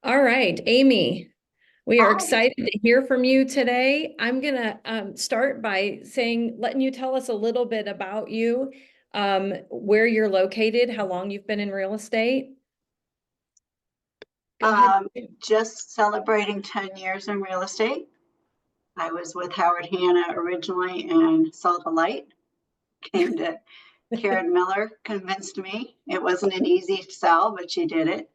All right, Amy, we are Hi. excited to hear from you today. I'm gonna start by letting you tell us a little bit about you, where you're located, how long you've been in real estate. Go ahead. Um, just celebrating 10 years in real estate. I was with Howard Hanna originally and saw the light. Came to Karen Miller, convinced me. It wasn't an easy sell, but she did it.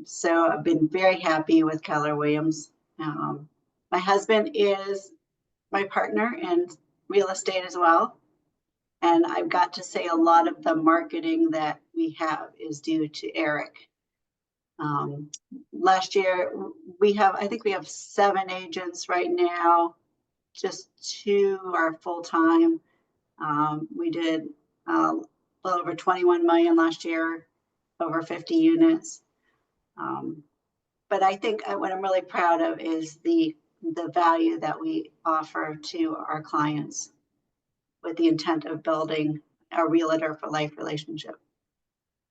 So I've been very happy with Keller Williams. Um, my husband is my partner in real estate as well. And I've got to say a lot of the marketing that we have is due to Eric. Um, Last year, I think we have 7 agents right now, just two are full time. We did a little over 21 million last year, over 50 units. Um, but I think what I'm really proud of is the value that we offer to our clients with the intent of building a realtor for life relationship.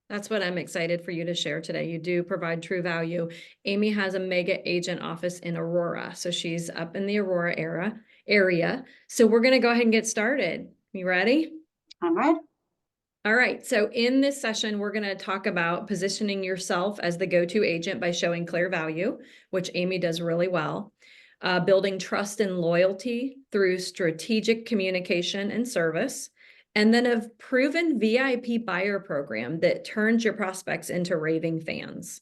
That's what I'm excited for you to share today. You do provide true value. Amy has a mega agent office in Aurora, so she's up in the Aurora area. So we're gonna go ahead and get started. You ready? All right. All right, so in this session, we're going to talk about positioning yourself as the go-to agent by showing clear value, which Amy does really well, building trust and loyalty through strategic communication and service, and then a proven VIP buyer program that turns your prospects into raving fans.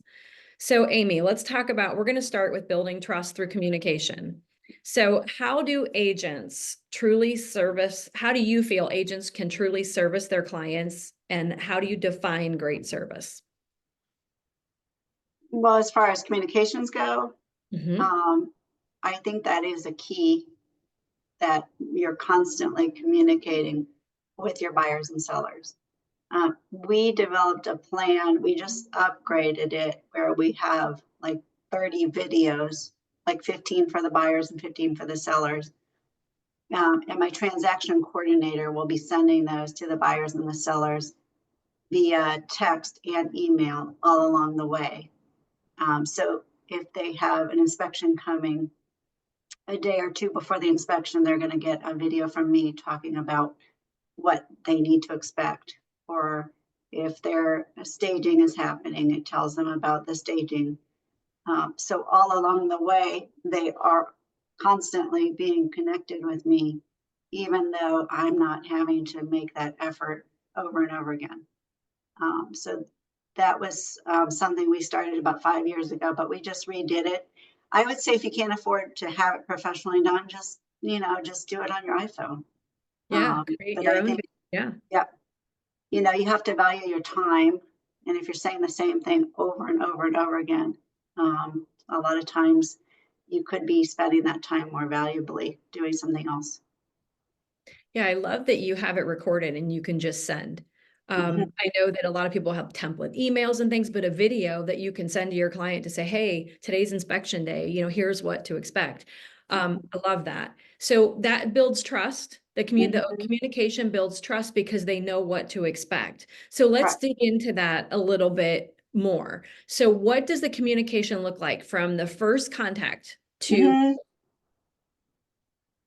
So, Amy, we're going to start with building trust through communication. So, how do you feel agents can truly service their clients, and how do you define great service? Well, as far as communications go, Hmm. um, I think that is a key, that you're constantly communicating with your buyers and sellers. We developed a plan, we just upgraded it where we have like 30 videos, like 15 for the buyers and 15 for the sellers. And my transaction coordinator will be sending those to the buyers and the sellers via text and email all along the way. So if they have an inspection coming a day or two before the inspection, they're going to get a video from me talking about what they need to expect. Or if their staging is happening, it tells them about the staging. So all along the way, they are constantly being connected with me, even though I'm not having to make that effort over and over again. So that was something we started about 5 years ago, but we just redid it. I would say if you can't afford to have it professionally done, just do it on your iPhone. Yeah, create But your I own. think, Yeah. yeah, you have to value your time. And if you're saying the same thing over and over and over again, a lot of times you could be spending that time more valuably doing something else. Yeah, I love that you have it recorded and you can just send. Mhm. I know that a lot of people have template emails and things, but a video that you can send to your client to say, hey, today's inspection day, here's what to expect. I love that. So that builds trust. The Mhm. communication builds trust because they know what to expect. So let's Correct. dig into that a little bit more. So what does the communication look like from the first contact to Mhm.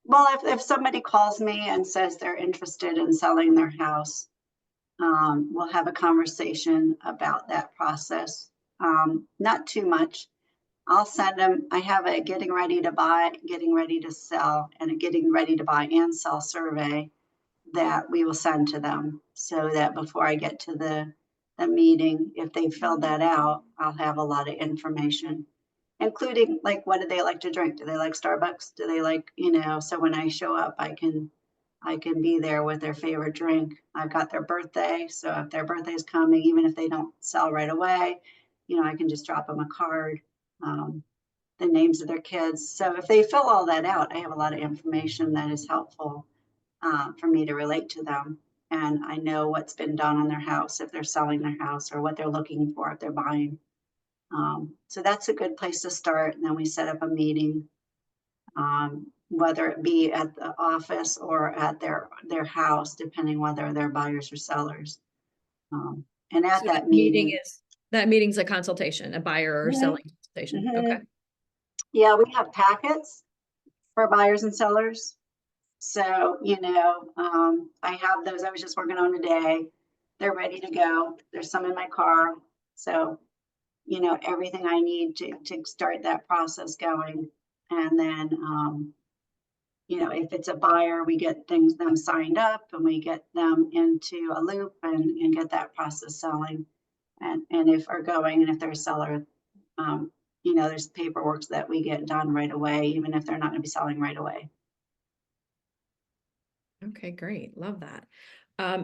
Well, if somebody calls me and says they're interested in selling their house, we'll have a conversation about that process. Not too much. I'll send them, I have a getting ready to buy, getting ready to sell, and a getting ready to buy and sell survey that we will send to them, so that before I get to the meeting, if they filled that out, I'll have a lot of information, including like what do they like to drink? Do they like Starbucks? Do they like, so when I show up, I can be there with their favorite drink. I've got their birthday, so if their birthday is coming, even if they don't sell right away, I can just drop them a card, um, the names of their kids. So if they fill all that out, I have a lot of information that is helpful for me to relate to them. And I know what's been done on their house if they're selling their house, or what they're looking for if they're buying. So that's a good place to start. And then we set up a meeting, whether it be at the office or at their house, depending whether they're buyers or sellers. And so at that that meeting meeting, is? That meeting's a consultation, a buyer or Mhm, selling consultation. Okay. mhm. Yeah, we have packets for buyers and sellers. So, I have those. I was just working on today. They're ready to go. There's some in my car. So, everything I need to start that process going. And then, if it's a buyer, we get them signed up and we get them into a loop and get that process selling. And if are going, and if they're a seller, um, there's paperwork that we get done right away, even if they're not going to be selling right away. Okay, great. Love that.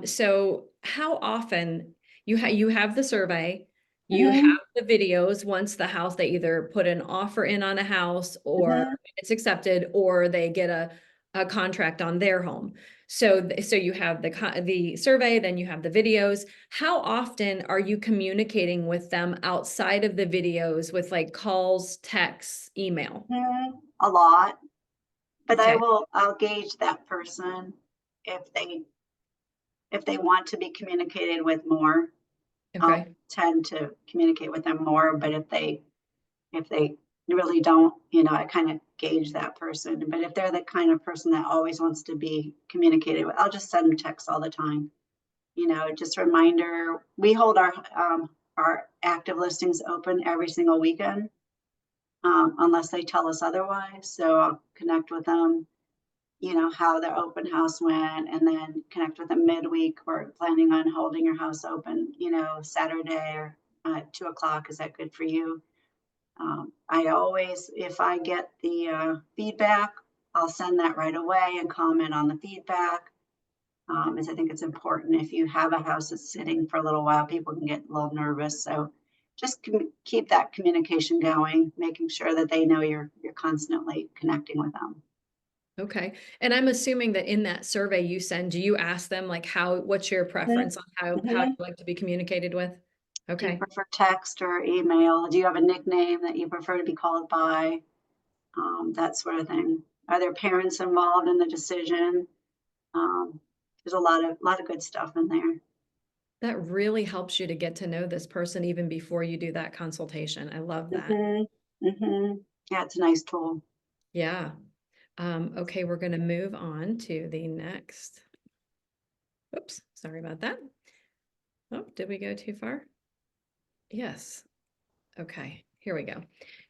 So how often you have the survey, you Hmm. have the videos once the house, they either put an offer in on a house or Hmm. it's accepted, or they get a contract on their home. So you have the survey, then you have the videos. How often are you communicating with them outside of the videos with like calls, texts, email? A lot, but Okay. I'll gauge that person if they want to be communicated with more. I'll Okay. tend to communicate with them more, but if they really don't, I kind of gauge that person. But if they're the kind of person that always wants to be communicated with, I'll just send them texts all the time. Just a reminder, we hold our active listings open every single weekend, unless they tell us otherwise. So I'll connect with them, how their open house went, and then connect with them midweek. We're planning on holding your house open, Saturday or 2 o'clock. Is that good for you? I always, if I get the feedback, I'll send that right away and comment on the feedback. As I think it's important. If you have a house that's sitting for a little while, people can get a little nervous. So just keep that communication going, making sure that they know you're constantly connecting with them. Okay. And I'm assuming that in that survey you send, do you ask them like what's your preference on how you Mm-hmm. like to be communicated with? Do you Okay. prefer text or email? Do you have a nickname that you prefer to be called by? That sort of thing. Are there parents involved in the decision? Um, there's a lot of good stuff in there. That really helps you to get to know this person even before you do that consultation. I love that. Hmm. Hmm. Yeah, it's a nice tool. Yeah. Okay, we're going to move on to the next. Oops, sorry about that. Oh, did we go too far? Yes. Okay, here we go.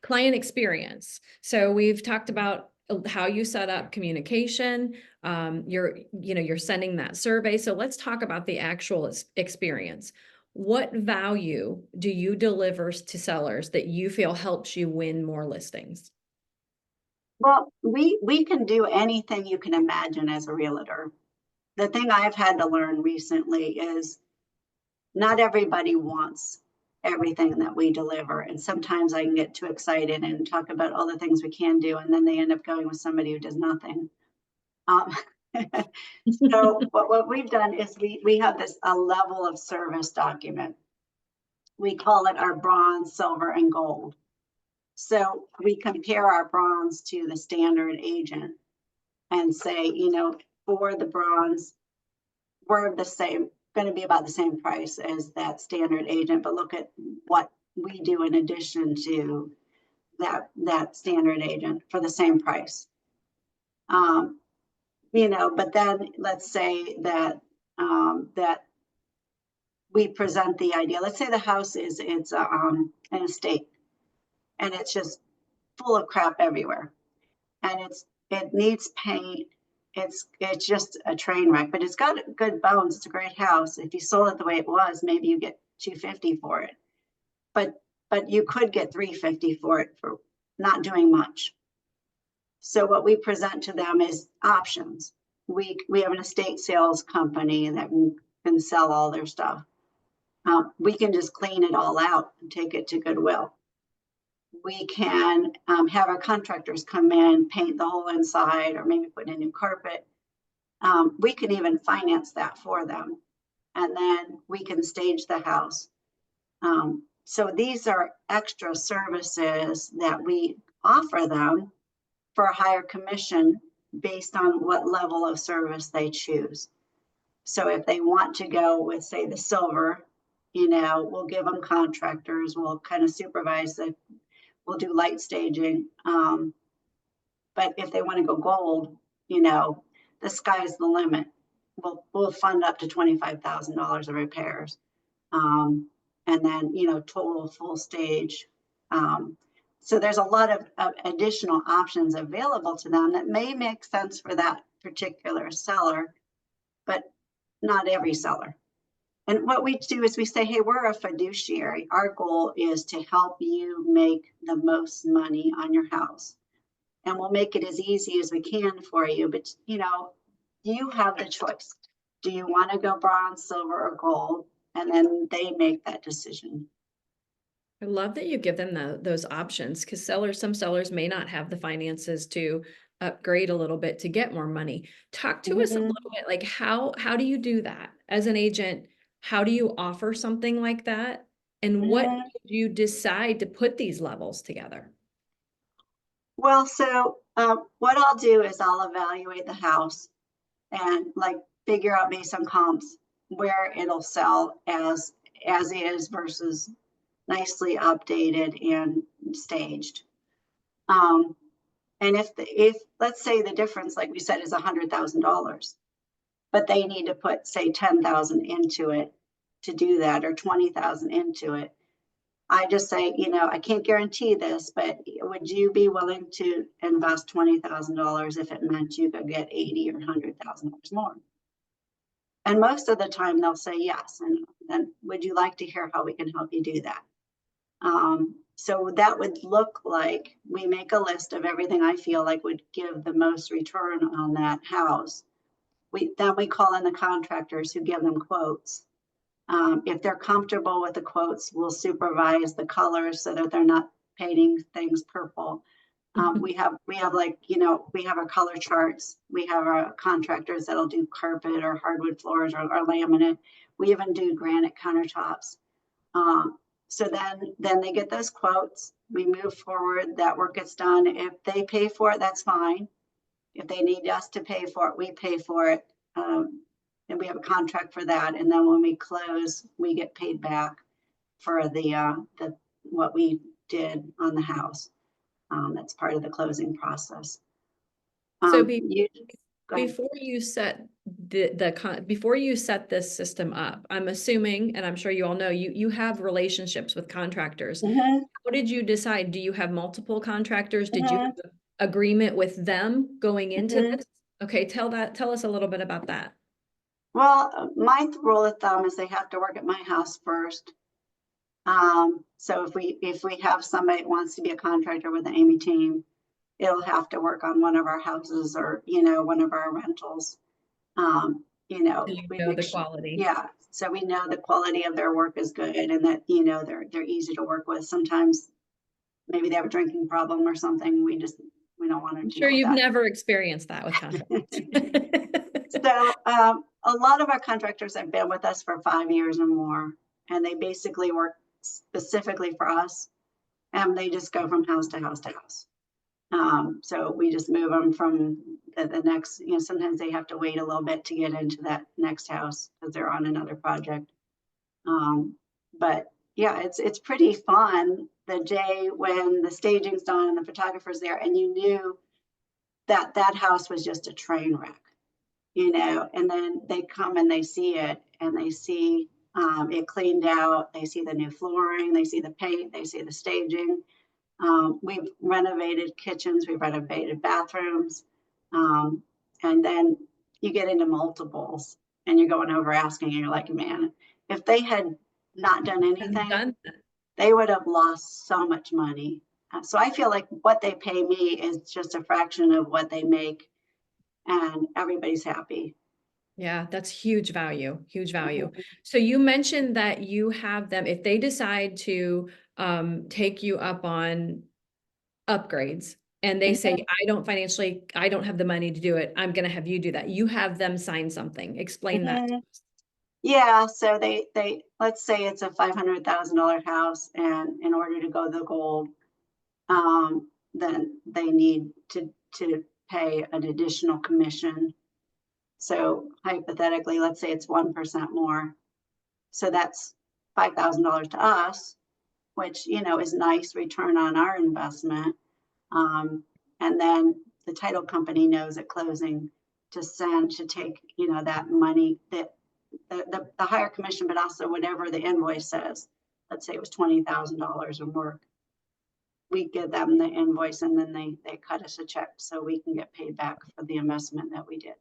Client experience. So we've talked about how you set up communication. You're sending that survey. So let's talk about the actual experience. What value do you deliver to sellers that you feel helps you win more listings? Well, we can do anything you can imagine as a realtor. The thing I've had to learn recently is not everybody wants everything that we deliver. And sometimes I can get too excited and talk about all the things we can do, and then they end up going with somebody who does nothing. Um, so what we've done is we have this a level of service document. We call it our bronze, silver, and gold. So we compare our bronze to the standard agent and say, for the bronze, we're the same, going to be about the same price as that standard agent, but look at what we do in addition to that standard agent for the same price. But then let's say that we present the idea. Let's say the house it's an estate and it's just full of crap everywhere, and it needs paint. It's just a train wreck, but it's got good bones. It's a great house. If you sold it the way it was, maybe you get 250 for it. But you could get 350 for it for not doing much. So what we present to them is options. We have an estate sales company that can sell all their stuff. We can just clean it all out and take it to Goodwill. We can have our contractors come in, paint the whole inside, or maybe put in a new carpet. We can even finance that for them. And then we can stage the house. So these are extra services that we offer them for a higher commission based on what level of service they choose. So if they want to go with, say, the silver, we'll give them contractors, we'll kind of supervise it, we'll do light staging. But if they want to go gold, the sky's the limit. We'll fund up to $25,000 of repairs. And then, total full stage. So there's a lot of additional options available to them that may make sense for that particular seller, but not every seller. And what we do is we say, hey, we're a fiduciary. Our goal is to help you make the most money on your house. And we'll make it as easy as we can for you. But, you have the choice. Do you want to go bronze, silver, or gold? And then they make that decision. I love that you give them those options, because some sellers may not have the finances to upgrade a little bit to get more money. Talk to us a little bit, like how do you do that as an agent? How do you offer something like that? And what do you decide to put these levels together? Well, so what I'll do is I'll evaluate the house and figure out based on comps where it'll sell as is versus nicely updated and staged. And if let's say the difference, like we said, is $100,000, but they need to put, say, 10,000 into it to do that, or 20,000 into it, I just say, I can't guarantee this, but would you be willing to invest $20,000 if it meant you could get $80,000 or $100,000 more? And most of the time they'll say yes. And then, would you like to hear how we can help you do that? So that would look like we make a list of everything I feel like would give the most return on that house. Then we call in the contractors who give them quotes. If they're comfortable with the quotes, we'll supervise the colors so that they're not painting things purple. We have our color charts. We have our contractors that'll do carpet or hardwood floors or laminate. We even do granite countertops. So then they get those quotes. We move forward. That work gets done. If they pay for it, that's fine. If they need us to pay for it, we pay for it. And we have a contract for that. And then when we close, we get paid back for the what we did on the house. That's part of the closing process. So before you set before you set this system up, I'm assuming, and I'm sure you all know, you have relationships with contractors. How did you decide? Do you have multiple contractors? Did you have an agreement with them going into this? Okay, tell us a little bit about that. Well, my rule of thumb is they have to work at my house first. So if we have somebody that wants to be a contractor with the Amy team, it'll have to work on one of our houses or, one of our rentals. We know the quality. Yeah. So we know the quality of their work is good and that, they're easy to work with. Sometimes maybe they have a drinking problem or something. We don't want to. I'm sure you've never experienced that with contractors. So a lot of our contractors have been with us for 5 years or more, and they basically work specifically for us, and they just go from house to house to house. So we just move them from the next, sometimes they have to wait a little bit to get into that next house because they're on another project. But yeah, it's pretty fun the day when the staging's done and the photographer's there and you knew that house was just a train wreck, and then they come and they see it and they see it cleaned out. They see the new flooring, they see the paint, they see the staging. We've renovated kitchens, we've renovated bathrooms. And then you get into multiples and you're going over asking and you're like, man, if they had not done anything, they would have lost so much money. So I feel like what they pay me is just a fraction of what they make and everybody's happy. Yeah, that's huge value, huge value. So you mentioned that you have them, if they decide to take you up on upgrades and they say, I don't have the money to do it, I'm going to have you do that. You have them sign something. Explain that to us. Yeah, so they let's say it's a $500,000 house, and in order to go the gold, then they need to pay an additional commission. So hypothetically, let's say it's 1% more. So that's $5,000 to us, which, is nice return on our investment. And then the title company knows at closing to take, that money, that the higher commission, but also whatever the invoice says. Let's say it was $20,000 or more. We give them the invoice and then they cut us a check so we can get paid back for the investment that we did.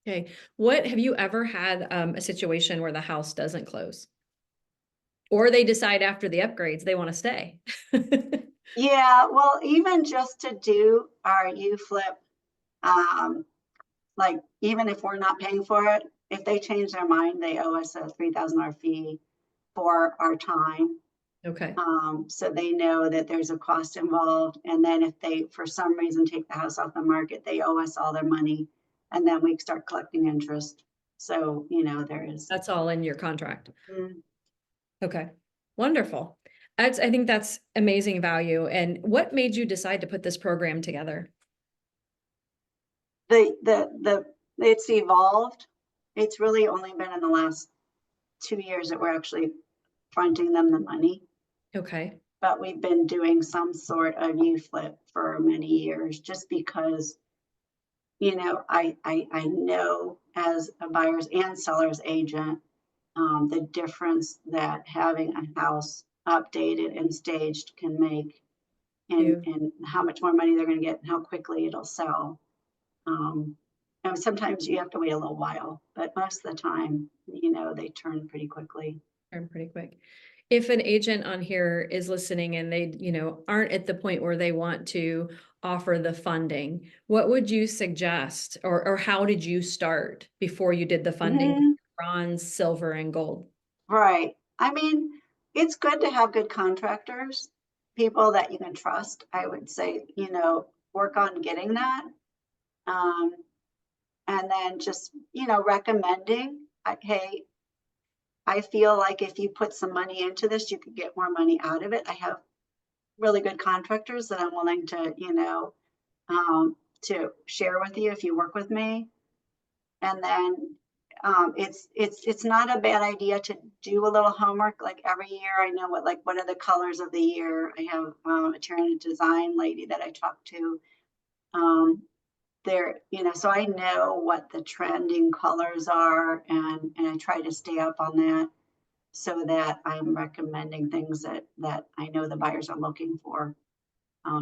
Okay. What have you ever had a situation where the house doesn't close? Or they decide after the upgrades they want to stay? Yeah, well, even just to do our U-flip, like even if we're not paying for it, if they change their mind, they owe us a $3,000 fee for our time. Okay. So they know that there's a cost involved. And then if they, for some reason, take the house off the market, they owe us all their money. And then we start collecting interest. So, there is. That's all in your contract. Mm. Okay. Wonderful. I think that's amazing value. And what made you decide to put this program together? It's evolved. It's really only been in the last 2 years that we're actually fronting them the money. Okay. But we've been doing some sort of U-flip for many years just because, I know as a buyer's and seller's agent, the difference that having a house updated and staged can make and how much more money they're going to get and how quickly it'll sell. And sometimes you have to wait a little while, but most of the time, they turn pretty quickly. Turn pretty quick. If an agent on here is listening and they, aren't at the point where they want to offer the funding, what would you suggest, or how did you start before you did the funding? Mhm. Bronze, silver, and gold. Right. I mean, it's good to have good contractors, people that you can trust. I would say, work on getting that. Um, and then just, recommending, hey, I feel like if you put some money into this, you could get more money out of it. I have really good contractors that I'm willing to share with you if you work with me. And then it's not a bad idea to do a little homework. Like every year, I know what are the colors of the year. I have a interior design lady that I talk to. So I know what the trending colors are, and I try to stay up on that so that I'm recommending things that I know the buyers are looking for.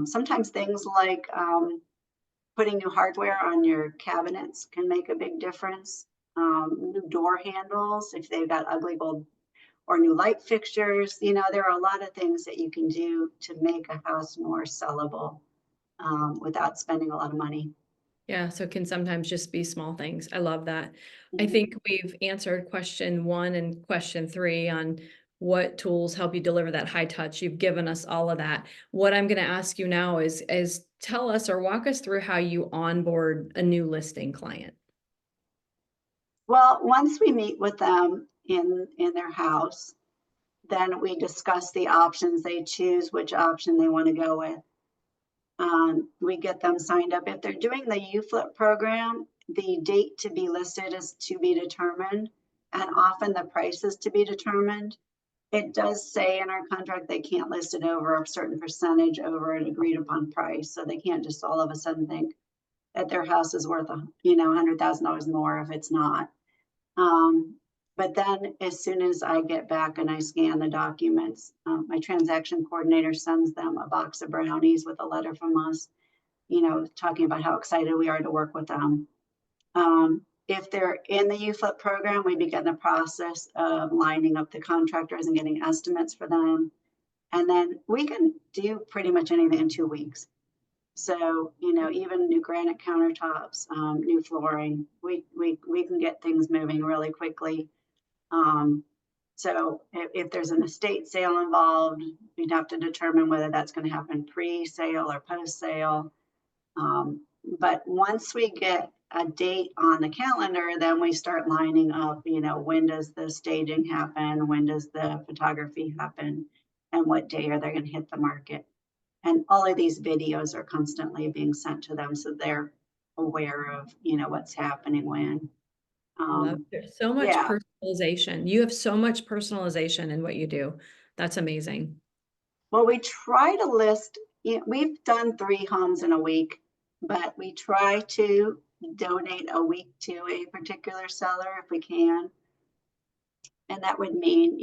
Sometimes things like putting new hardware on your cabinets can make a big difference. New door handles, if they've got ugly gold, or new light fixtures. There are a lot of things that you can do to make a house more sellable without spending a lot of money. Yeah, so it can sometimes just be small things. I love that. I Mhm. think we've answered question 1 and question 3 on what tools help you deliver that high touch. You've given us all of that. What I'm going to ask you now is tell us or walk us through how you onboard a new listing client. Well, once we meet with them in their house, then we discuss the options. They choose which option they want to go with. We get them signed up. If they're doing the U-flip program, the date to be listed is to be determined, and often the price is to be determined. It does say in our contract they can't list it over a certain percentage over an agreed upon price, so they can't just all of a sudden think that their house is worth $100,000 more if it's not. But then as soon as I get back and I scan the documents, my transaction coordinator sends them a box of brownies with a letter from us, talking about how excited we are to work with them. If they're in the U-flip program, we begin the process of lining up the contractors and getting estimates for them. And then we can do pretty much anything in 2 weeks. So, even new granite countertops, new flooring, we can get things moving really quickly. So if there's an estate sale involved, we'd have to determine whether that's going to happen pre-sale or post-sale. But once we get a date on the calendar, then we start lining up, when does the staging happen? When does the photography happen? And what day are they going to hit the market? And all of these videos are constantly being sent to them, so they're aware of, what's happening when. Love Um, there's so much yeah. personalization. You have so much personalization in what you do. That's amazing. Well, we try to list, we've done 3 homes in a week, but we try to donate a week to a particular seller if we can. And that would mean,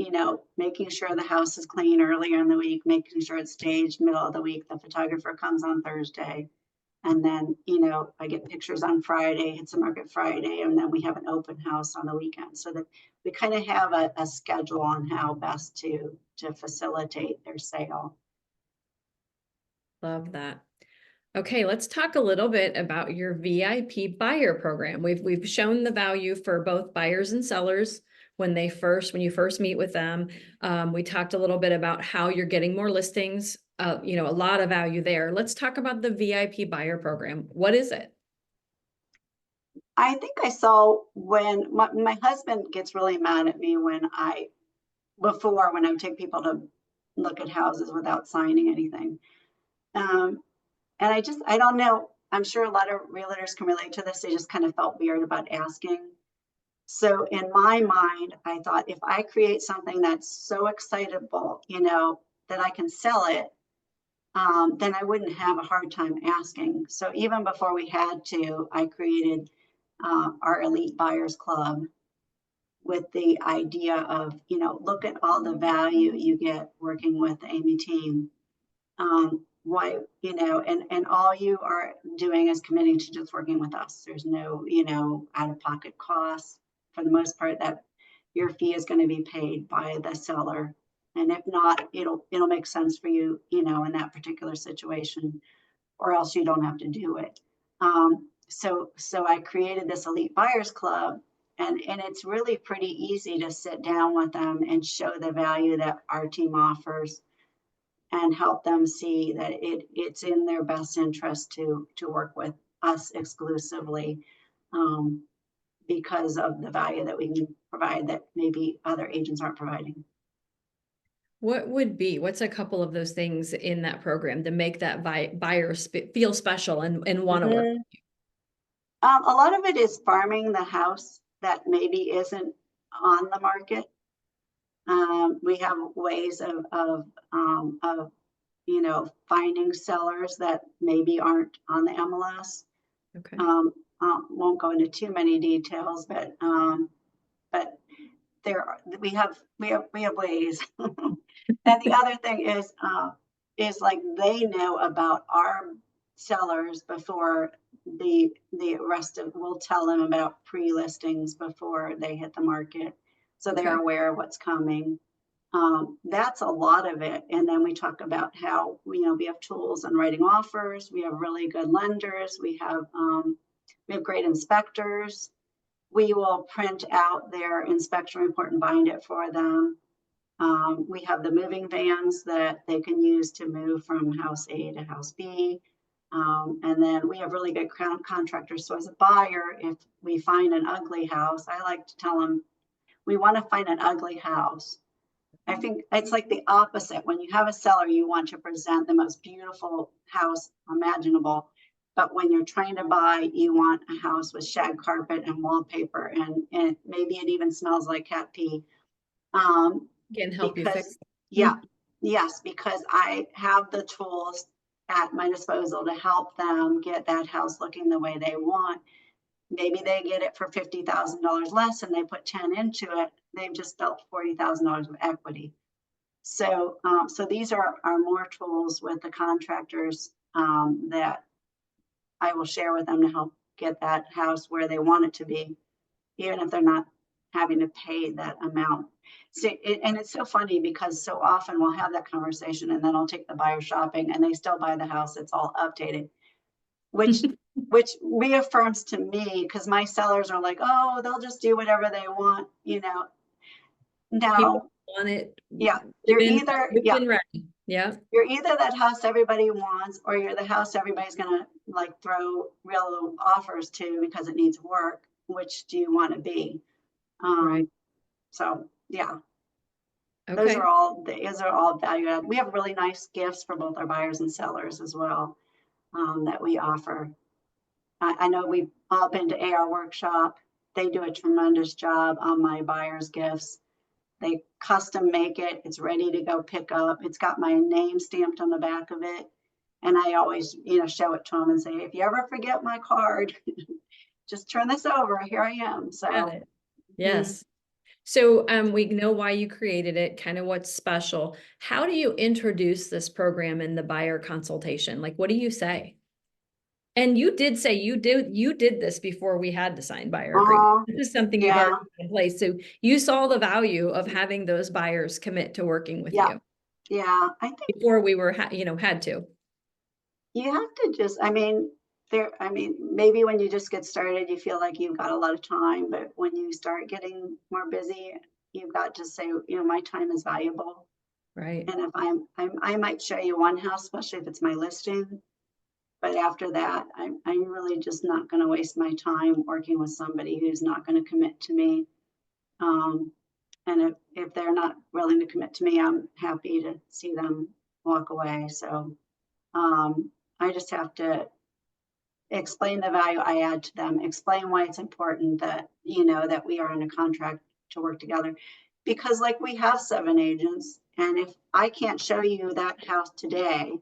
making sure the house is clean earlier in the week, making sure it's staged middle of the week. The photographer comes on Thursday. And then, I get pictures on Friday, it's a market Friday, and then we have an open house on the weekend. So that we kind of have a schedule on how best to facilitate their sale. Love that. Okay, let's talk a little bit about your VIP buyer program. We've shown the value for both buyers and sellers when you first meet with them. We talked a little bit about how you're getting more listings, a lot of value there. Let's talk about the VIP buyer program. What is it? I think I saw when my husband gets really mad at me when I take people to look at houses without signing anything. Um, and I don't know. I'm sure a lot of realtors can relate to this. They just kind of felt weird about asking. So in my mind, I thought if I create something that's so excitable, that I can sell it, then I wouldn't have a hard time asking. So even before we had to, I created our Elite Buyers Club with the idea of, look at all the value you get working with the Amy team. Why, and all you are doing is committing to just working with us. There's no, out of pocket costs. For the most part, that your fee is going to be paid by the seller. And if not, it'll make sense for you, in that particular situation, or else you don't have to do it. So I created this Elite Buyers Club, and it's really pretty easy to sit down with them and show the value that our team offers and help them see that it's in their best interest to work with us exclusively, because of the value that we can provide that maybe other agents aren't providing. What's a couple of those things in that program to make that buyer feel special and want to work? Mm-hmm. A lot of it is farming the house that maybe isn't on the market. We have ways of finding sellers that maybe aren't on the MLS. Okay. Won't go into too many details, but we have ways. And the other thing is like they know about our sellers before the rest of, we'll tell them about pre-listings before they hit the market, so they're Okay. aware of what's coming. That's a lot of it. And then we talk about how we have tools on writing offers. We have really good lenders. We have great inspectors. We will print out their inspection report and bind it for them. We have the moving vans that they can use to move from house A to house B. And then we have really good contractors. So as a buyer, if we find an ugly house, I like to tell them, we want to find an ugly house. I think it's like the opposite. When you have a seller, you want to present the most beautiful house imaginable. But when you're trying to buy, you want a house with shag carpet and wallpaper, and maybe it even smells like cat pee. Can help you Because, fix it. yeah, yes, because I have the tools at my disposal to help them get that house looking the way they want. Maybe they get it for $50,000 less and they put 10 into it. They've just built $40,000 of equity. So these are more tools with the contractors, that I will share with them to help get that house where they want it to be, even if they're not having to pay that amount. And it's so funny because so often we'll have that conversation and then I'll take the buyer shopping and they still buy the house. It's all updated, which reaffirms to me, because my sellers are like, oh, they'll just do whatever they want. People No, want it. yeah, Within ready. Yeah. you're either that house everybody wants, or you're the house everybody's gonna like throw real offers to because it needs work. Which do you want to be? Right. So yeah, those Okay. are all value add. We have really nice gifts for both our buyers and sellers as well, that we offer. I know we've all been to AR workshop. they do a tremendous job on my buyer's gifts. They custom make it. It's ready to go pick up. It's got my name stamped on the back of it. And I always, show it to them and say, if you ever forget my card, just turn this over. Here I am. Got So, it. Yes. So we know why you created it, kind of what's special. How do you introduce this program in the buyer consultation? Like, what do you say? And you did say you did this before we had the signed buyer agreement. This is something you've already yeah, put in place. So you saw the value of having those buyers commit to working with yeah, you yeah. I think before we were, had to. you have to just, maybe when you just get started, you feel like you've got a lot of time, but when you start getting more busy, you've got to say, my time is valuable. Right. And if I might show you one house, especially if it's my listing, but after that, I'm really just not going to waste my time working with somebody who's not going to commit to me. And if they're not willing to commit to me, I'm happy to see them walk away. So I just have to explain the value I add to them, explain why it's important that, that we are in a contract to work together. Because like we have 7 agents, and if I can't show you that house today,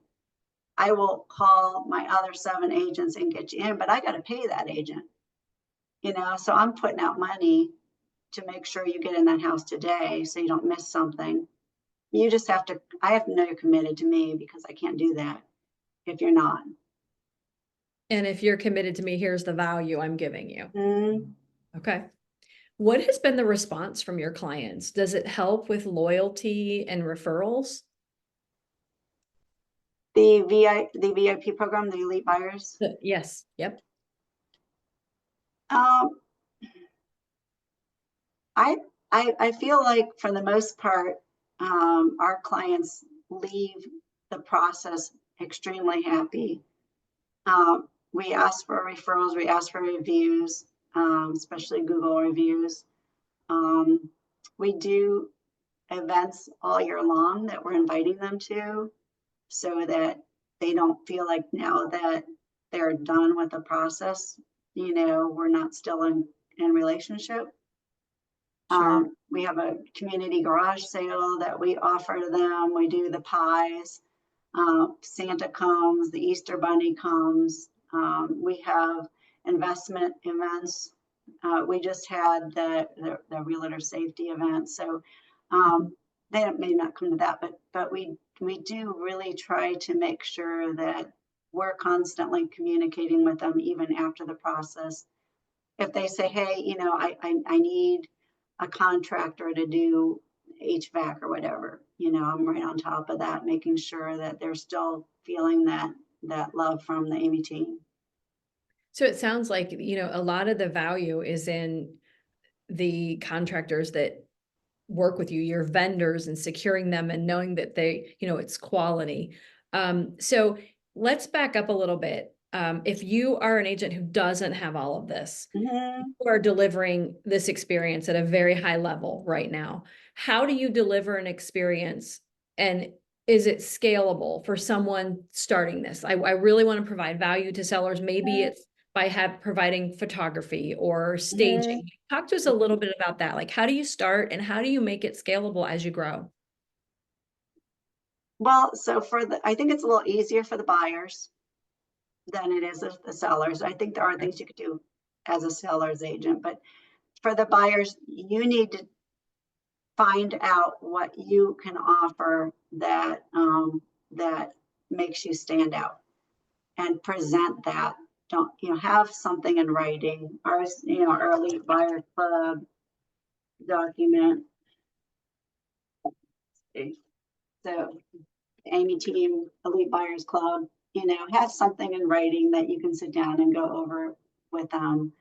I will call my other 7 agents and get you in, but I got to pay that agent, so I'm putting out money to make sure you get in that house today so you don't miss something. You just have to, I have to know you're committed to me, because I can't do that if you're not. And if you're committed to me, here's the value I'm giving you. Mm-hmm. Okay. What has been the response from your clients? Does it help with loyalty and referrals? The VIP program, the elite buyers. Yes. Yep. Um, I feel like for the most part, our clients leave the process extremely happy. We ask for referrals, we ask for reviews, especially Google reviews. We do events all year long that we're inviting them to, so that they don't feel like now that they're done with the process, we're not still in relationship. Sure. We have a community garage sale that we offer to them. We do the pies. Santa comes, the Easter Bunny comes. We have investment events. We just had the realtor safety event. So they may not come to that, but we do really try to make sure that we're constantly communicating with them even after the process. If they say, hey, I need a contractor to do HVAC or whatever, I'm right on top of that, making sure that they're still feeling that love from the Amy team. So it sounds like, a lot of the value is in the contractors that work with you, your vendors, and securing them and knowing that they, it's quality. So let's back up a little bit. If you are an agent who doesn't have all of this, Mm-hmm. you are delivering this experience at a very high level right now. How do you deliver an experience, and is it scalable for someone starting this? I really want to provide value to sellers. Maybe it's by providing photography or Mm-hmm. staging. Talk to us a little bit about that. Like, how do you start and how do you make it scalable as you grow? Well, so I think it's a little easier for the buyers than it is the sellers. I think there are things you could do as a seller's agent, but for the buyers, you need to find out what you can offer that that makes you stand out, and present that. Don't have something in writing. Ours, our elite buyer club document. So Amy team elite buyers club, have something in writing that you can sit down and go over with them.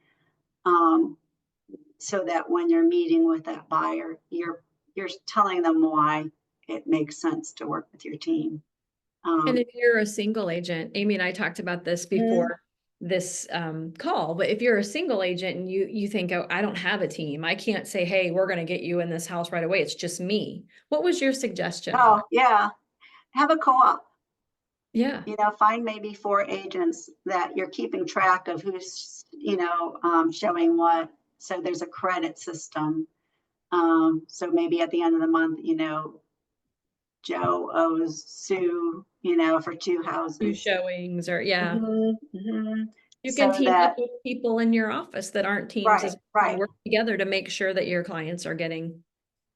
So that when you're meeting with that buyer, you're telling them why it makes sense to work with your team. And if you're a single agent, Amy and I talked about this before this call, but if you're a single agent and you think, oh, I don't have a team, I can't say, hey, we're going to get you in this house right away. It's just me. What was your suggestion on Oh that? yeah, have a co-op. Yeah. Find maybe 4 agents that you're keeping track of who's showing what. So there's a credit system. So maybe at the end of the month, Joe owes Sue, for 2 Do houses. showings or yeah. You can So team up that, with people in your office that aren't teams right, as well, right. work together to make sure that your clients are getting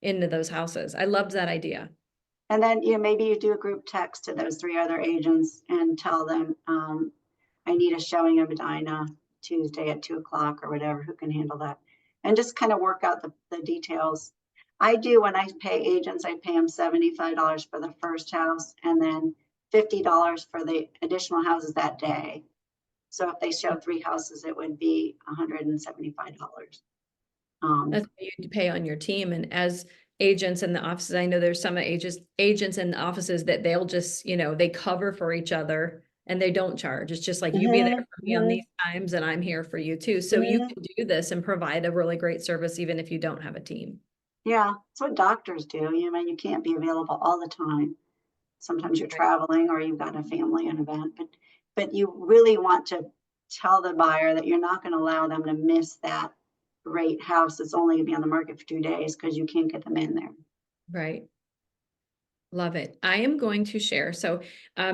into those houses. I loved that idea. And then, maybe you do a group text to those 3 other agents and tell them, I need a showing of Medina Tuesday at 2 o'clock or whatever, who can handle that? And just kind of work out the details. I do, when I pay agents, I pay them $75 for the first house and then $50 for the additional houses that day. So if they show 3 houses, it would be $175. That's what you pay on your team. And as agents in the offices, I know there's some agents in the offices that they'll just, they cover for each other and they don't charge. It's just like you be there for me on these times and I'm here for you too. So you can do this and provide a really great service even if you don't have a team. Yeah, it's what doctors do. You can't be available all the time. Sometimes you're Right. traveling or you've got a family event, but you really want to tell the buyer that you're not going to allow them to miss that great house that's only going to be on the market for 2 days because you can't get them in there. Right. Love it. I am going to share. So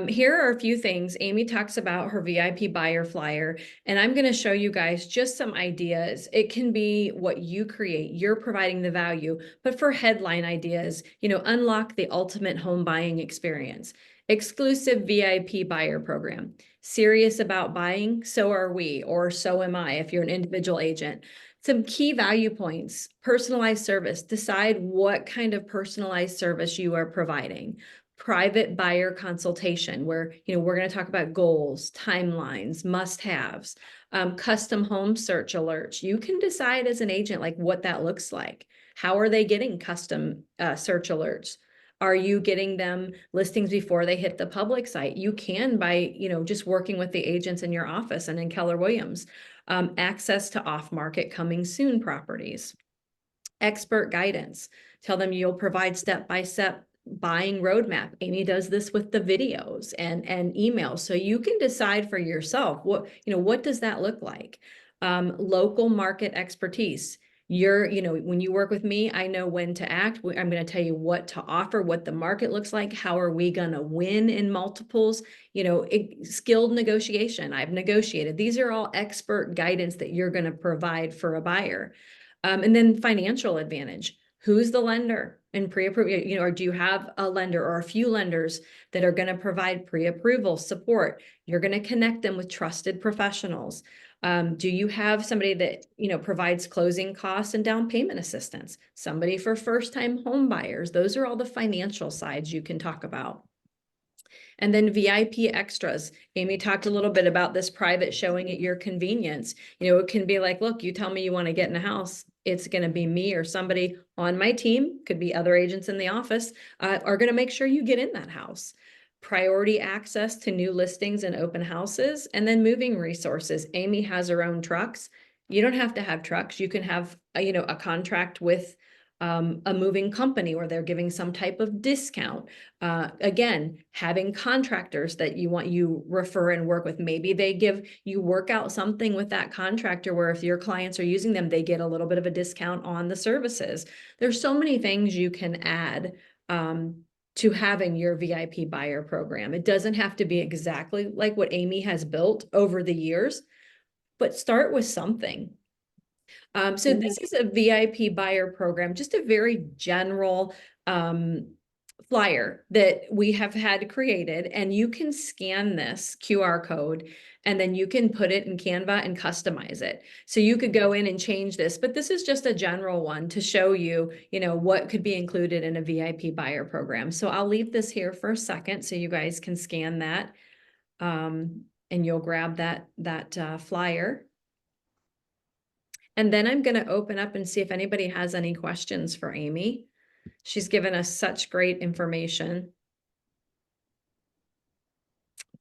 here are a few things. Amy talks about her VIP buyer flyer, and I'm going to show you guys just some ideas. It can be what you create. You're providing the value, but for headline ideas, unlock the ultimate home buying experience. Exclusive VIP buyer program. Serious about buying? So are we, or so am I if you're an individual agent. Some key value points, personalized service. Decide what kind of personalized service you are providing. Private buyer consultation, where we're going to talk about goals, timelines, must-haves, custom home search alerts. You can decide as an agent like what that looks like. How are they getting custom search alerts? Are you getting them listings before they hit the public site? You can by, just working with the agents in your office and in Keller Williams. Access to off-market coming soon properties. Expert guidance. Tell them you'll provide step-by-step buying roadmap. Amy does this with the videos and emails. So you can decide for yourself what does that look like? Local market expertise. When you work with me, I know when to act. I'm going to tell you what to offer, what the market looks like. How are we going to win in multiples? Skilled negotiation. I've negotiated. These are all expert guidance that you're going to provide for a buyer. And then financial advantage. Who's the lender and pre-approval, or do you have a lender or a few lenders that are going to provide pre-approval support? You're going to connect them with trusted professionals. Do you have somebody that, provides closing costs and down payment assistance? Somebody for first-time home buyers? Those are all the financial sides you can talk about. And then VIP extras. Amy talked a little bit about this private showing at your convenience. It can be like, look, you tell me you want to get in a house. It's going to be me or somebody on my team, could be other agents in the office, are going to make sure you get in that house. Priority access to new listings and open houses, and then moving resources. Amy has her own trucks. You don't have to have trucks. You can have, a contract with a moving company where they're giving some type of discount. Again, having contractors that you refer and work with. Maybe you work out something with that contractor where if your clients are using them, they get a little bit of a discount on the services. There's so many things you can add to having your VIP buyer program. It doesn't have to be exactly like what Amy has built over the years, but start with something. So this is a VIP buyer program, just a very general flyer that we have had created, and you can scan this QR code and then you can put it in Canva and customize it. So you could go in and change this, but this is just a general one to show you, what could be included in a VIP buyer program. So I'll leave this here for a second so you guys can scan that and you'll grab that flyer. And then I'm going to open up and see if anybody has any questions for Amy. She's given us such great information.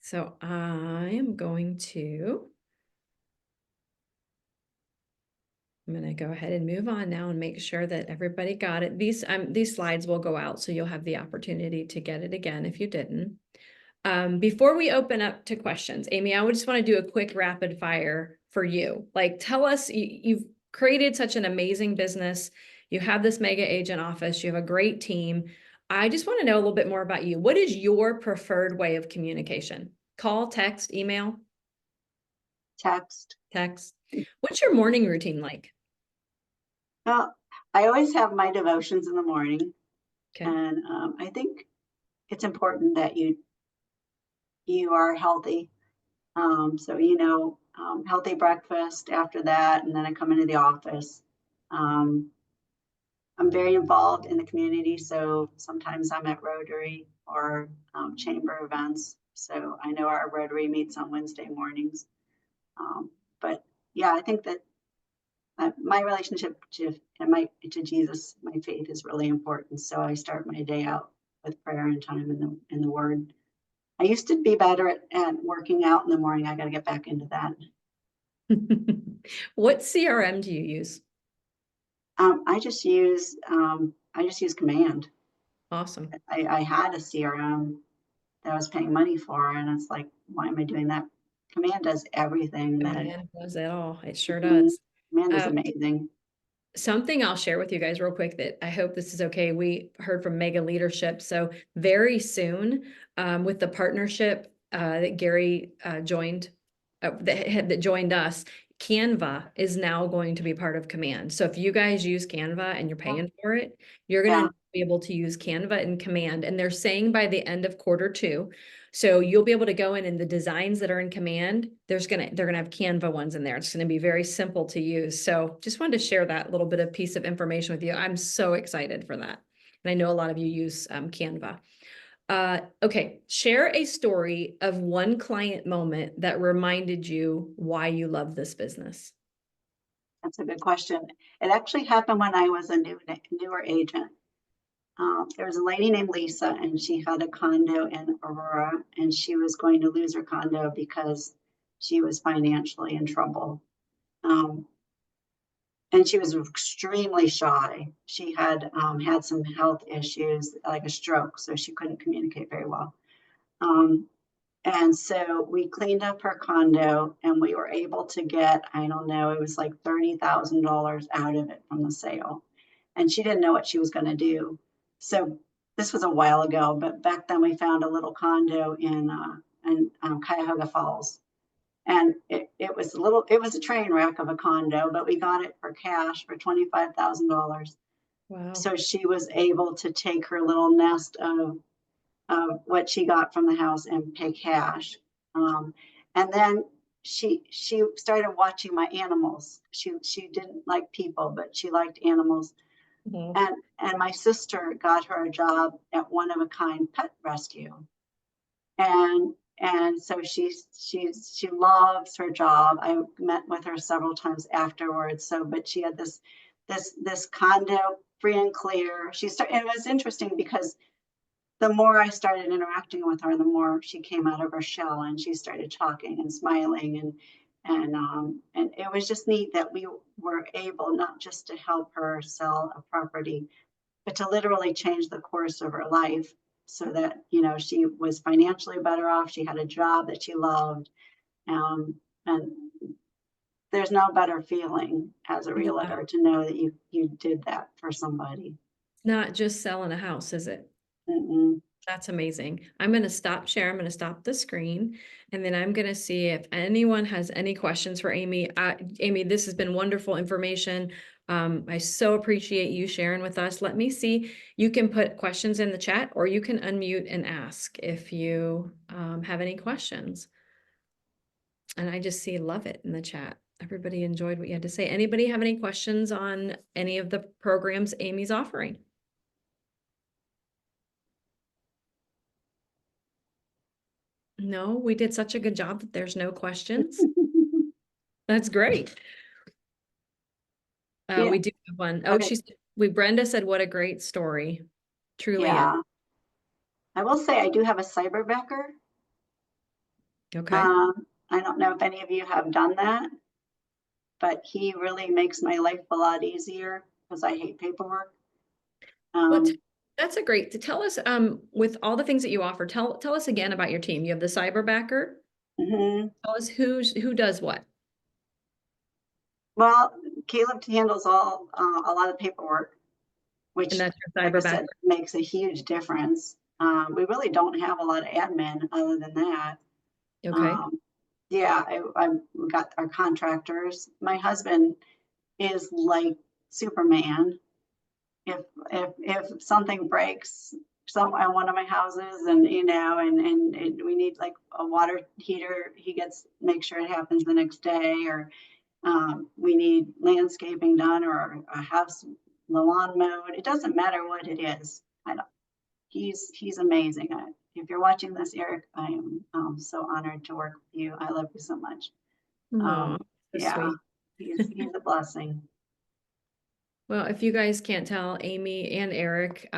So I'm going to go ahead and move on now and make sure that everybody got it. These slides will go out, so you'll have the opportunity to get it again if you didn't. Before we open up to questions, Amy, I would just want to do a quick rapid fire for you. Like, tell us, you've created such an amazing business. You have this mega agent office. You have a great team. I just want to know a little bit more about you. What is your preferred way of communication? Call, text, email, Text. text. What's your morning routine like? Well, I always have my devotions in the morning, Okay. and I think it's important that you are healthy. So healthy breakfast after that, and then I come into the office. Um, I'm very involved in the community, so sometimes I'm at Rotary or chamber events. So I know our Rotary meets on Wednesday mornings. But yeah, I think that my relationship to Jesus, my faith is really important. So I start my day out with prayer and time in the Word. I used to be better at working out in the morning. I got to get back into that. What CRM do you use? I just use Command. Awesome. I had a CRM that I was paying money for, and it's like, why am I doing that? Command does everything that. Command does it all. It sure Mhm. does. Command is Uh, amazing. Something I'll share with you guys real quick that I hope this is okay. We heard from Mega Leadership. So very soon, with the partnership that Gary joined, that joined us, Canva is now going to be part of Command. So if you guys use Canva and you're paying for it, you're going Yeah. to be able to use Canva and Command. And they're saying by the end of Q2. So you'll be able to go in and the designs that are in Command, they're gonna have Canva ones in there. It's gonna be very simple to use. So just wanted to share that little bit of piece of information with you. I'm so excited for that. And I know a lot of you use Canva. Okay, share a story of one client moment that reminded you why you love this business. That's a good question. It actually happened when I was a newer agent. There was a lady named Lisa, and she had a condo in Aurora, and she was going to lose her condo because she was financially in trouble. Um, and she was extremely shy. She had had some health issues, like a stroke, so she couldn't communicate very well. Um, and so we cleaned up her condo, and we were able to get, I don't know, it was like $30,000 out of it from the sale. And she didn't know what she was going to do. So this was a while ago, but back then we found a little condo in Cuyahoga Falls. And it was a train wreck of a condo, but we got it for cash for $25,000. Wow. So she was able to take her little nest of what she got from the house and pay cash. And then she started watching my animals. She didn't like people, but she liked animals. Mhm. And my sister got her a job at One of a Kind Pet Rescue. And so she loves her job. I met with her several times afterwards. So, but she had this condo free and clear. It was interesting because the more I started interacting with her, the more she came out of her shell, and she started talking and smiling, and it was just neat that we were able not just to help her sell a property, but to literally change the course of her life so that she was financially better off. She had a job that she loved, and there's no better feeling as a Yeah. realtor to know that you did that for somebody. Not just selling a house, is it? Mm-mm. That's amazing. I'm going to stop share. I'm going to stop the screen, and then I'm going to see if anyone has any questions for Amy. Amy, this has been wonderful information. I so appreciate you sharing with us. Let me see. You can put questions in the chat, or you can unmute and ask if you have any questions. And I just see love it in the chat. Everybody enjoyed what you had to say. Anybody have any questions on any of the programs Amy's offering? No, we did such a good job that there's no questions. That's great. Yeah, We do have one. Oh, okay. Brenda said, what a great story. Truly is. Yeah. I will say I do have a cyberbacker. Okay. I don't know if any of you have done that, but he really makes my life a lot easier because I hate paperwork. Well, Um, that's a great to tell us, with all the things that you offer, tell us again about your team. You have the cyber backer. mhm. Tell us who does what. Well, Caleb handles a lot of paperwork, And which, that's your like I cyber said, background. makes a huge difference. We really don't have a lot of admin other than that. Okay. Um, yeah, we got our contractors. My husband is like Superman. If something breaks some on one of my houses, and we need like a water heater, he gets make sure it happens the next day, or we need landscaping done, or a house, the lawn mowed. It doesn't matter what it is. I don't. He's amazing. If you're watching this, Eric, I am so honored to work with you. I love you so much. Oh, Um, so yeah, sweet. he's a blessing. Well, if you guys can't tell, Amy and Eric,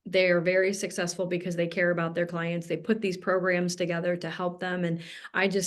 they are very successful because they care about their clients. They put these programs together to help them. And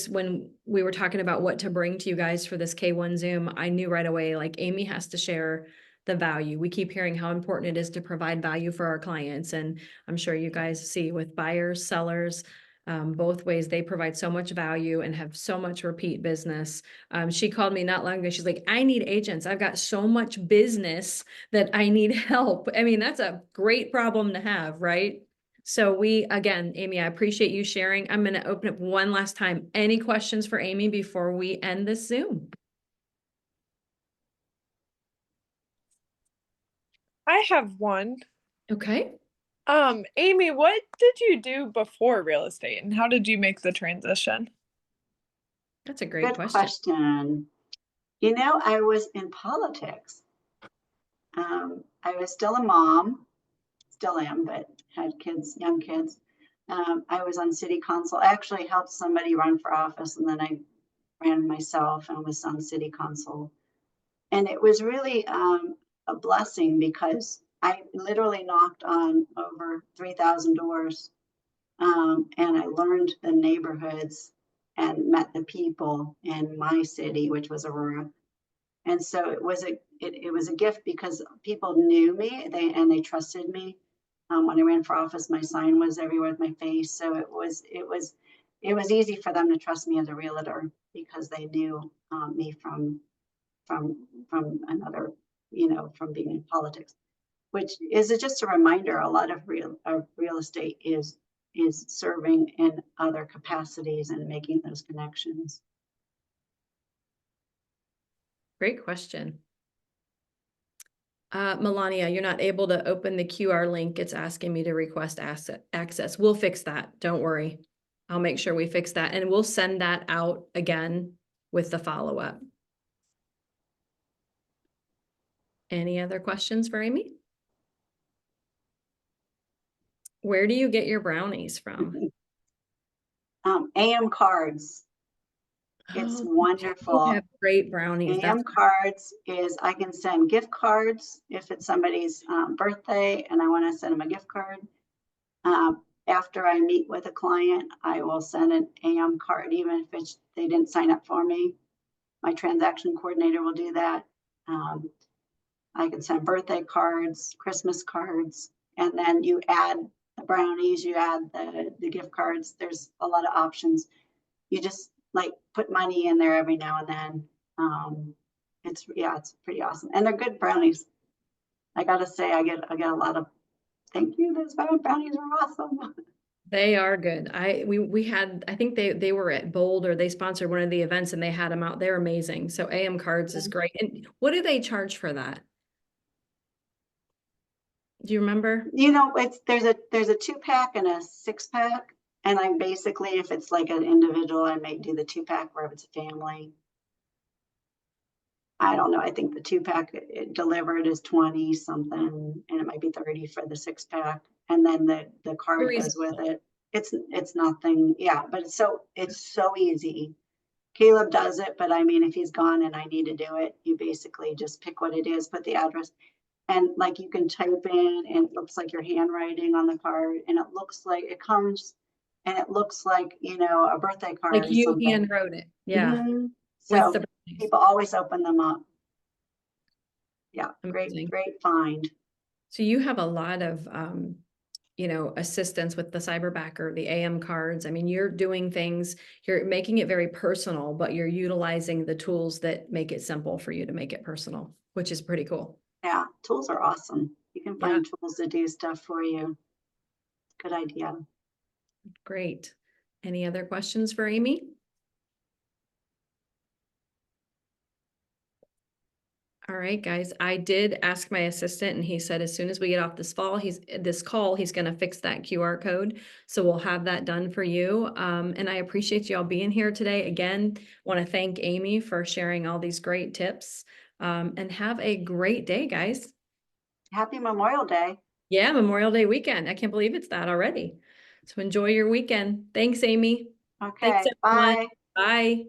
when we were talking about what to bring to you guys for this K1 Zoom, I knew right away, like Amy has to share the value. We keep hearing how important it is to provide value for our clients. And I'm sure you guys see with buyers, sellers, both ways, they provide so much value and have so much repeat business. She called me not long ago. She's like, I need agents. I've got so much business that I need help. I mean, that's a great problem to have, right? So again, Amy, I appreciate you sharing. I'm going to open up one last time. Any questions for Amy before we end this Zoom? I have one. Okay, Amy, what did you do before real estate and how did you make the transition? that's a great Good question. question. I was in politics. I was still a mom, still am, but had kids, young kids. I was on city council. I actually helped somebody run for office, and then I ran myself and was on city council. And it was really a blessing because I literally knocked on over 3,000 doors, and I learned the neighborhoods and met the people in my city, which was Aurora. And so it was a gift because people knew me, they trusted me. When I ran for office, my sign was everywhere with my face, so it was easy for them to trust me as a realtor because they knew me from another, from being in politics. Which is just a reminder. A lot of real estate is serving in other capacities and making those connections. Great question. Melania, you're not able to open the QR link. It's asking me to request access. We'll fix that. Don't worry. I'll make sure we fix that and we'll send that out again with the follow-up. Any other questions for Amy? Where do you get your brownies from? AM cards. It's Oh, you wonderful. have great brownies. AM cards is I can send gift cards if it's somebody's birthday and I want to send them a gift card. After I meet with a client, I will send an AM card, even if they didn't sign up for me. My transaction coordinator will do that. I can send birthday cards, Christmas cards, and then you add the brownies, you add the gift cards. There's a lot of options. You just like put money in there every now and then. It's pretty awesome, and they're good brownies. I gotta say, I get a lot of thank you. Those brownies are awesome. They are good. We had, I think they were at Bold or they sponsored one of the events and they had them out. They're amazing. So AM cards is great. And what do they charge for that? Do you remember? There's a 2-pack and a 6-pack, and I basically, if it's like an individual, I may do the 2-pack, where if it's a family, I don't know. I think the 2-pack delivered is 20 something, and it might be 30 for the 6-pack, and then the card goes with it. It's nothing, yeah, but it's so easy. Caleb does it, but I mean, if he's gone and I need to do it, you basically just pick what it is, put the address, and like you can type in, and it looks like your handwriting on the card, and it looks like it comes, and it looks like a birthday card Like or you something. hand wrote it. Yeah. With So the people always open them up. Yeah, amazing. great find. So you have a lot of you know, assistance with the cyberbacker, the AM cards. I mean, you're doing things, you're making it very personal, but you're utilizing the tools that make it simple for you to make it personal, which is pretty cool. Yeah, tools are awesome. You can Yeah. find tools to do stuff for you. Good idea. Great. Any other questions for Amy? All right, guys, I did ask my assistant and he said as soon as we get off this call, he's going to fix that QR code. So we'll have that done for you. And I appreciate y'all being here today. Again, want to thank Amy for sharing all these great tips. And have a great day, guys. Happy Memorial Day. Yeah, Memorial Day weekend. I can't believe it's that already. So enjoy your weekend. Thanks, Amy. Okay, Thanks, everyone. bye. Bye.